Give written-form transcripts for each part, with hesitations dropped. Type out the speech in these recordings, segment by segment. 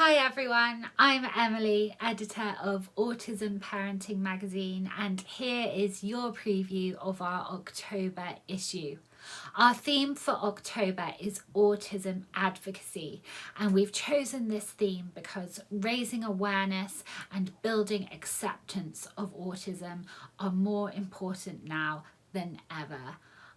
Hi everyone, I'm Emily, editor of Autism Parenting magazine, and here is your preview of our October issue. Our theme for October is Autism Advocacy, and we've chosen this theme because raising awareness and building acceptance of autism are more important now than ever.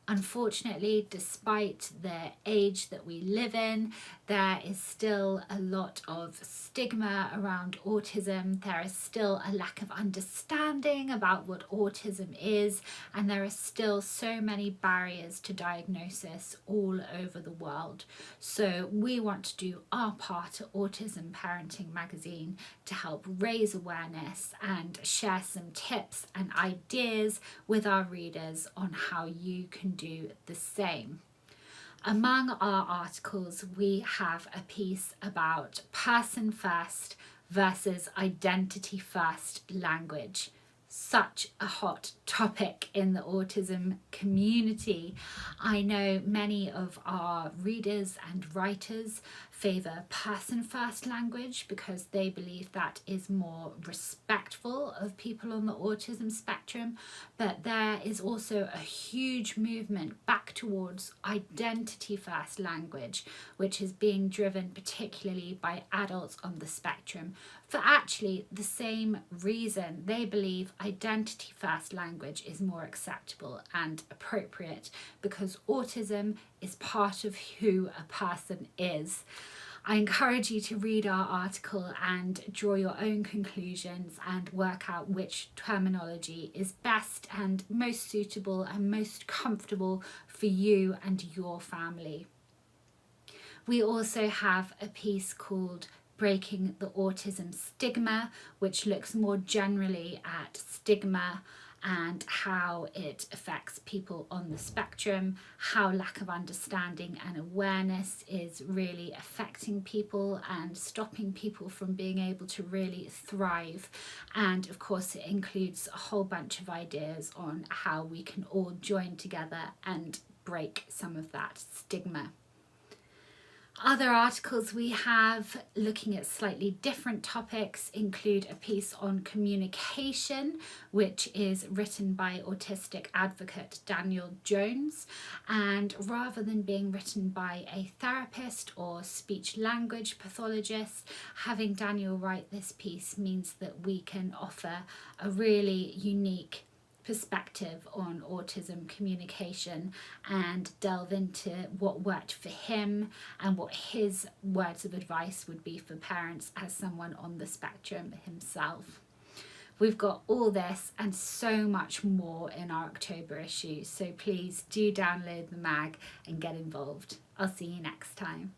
Unfortunately, despite the age that we live in, there is still a lot of stigma around autism. There is still a lack of understanding about what autism is, and there are still so many barriers to diagnosis all over the world. So we want to do our part at Autism Parenting magazine to help raise awareness and share some tips and ideas with our readers on how you can do the same. Among our articles, we have a piece about person first versus identity first language. Such a hot topic in the autism community. I know many of our readers and writers favour person first language because they believe that is more respectful of people on the autism spectrum, but there is also a huge movement back towards identity first language, which is being driven particularly by adults on the spectrum for actually the same reason. They believe identity first language is more acceptable and appropriate because autism is part of who a person is. I encourage you to read our article and draw your own conclusions and work out which terminology is best and most suitable and most comfortable for you and your family. We also have a piece called Breaking the Autism Stigma, which looks more generally at stigma and how it affects people on the spectrum, how lack of understanding and awareness is really affecting people and stopping people from being able to really thrive. And of course, it includes a whole bunch of ideas on how we can all join together and break some of that stigma. Other articles we have looking at slightly different topics include a piece on communication, which is written by autistic advocate Daniel Jones, and rather than being written by a therapist or speech language pathologist, having Daniel write this piece means that we can offer a really unique perspective on autism communication and delve into what worked for him and what his words of advice would be for parents as someone on the spectrum himself. We've got all this and so much more in our October issue, so please do download the mag and get involved. I'll see you next time.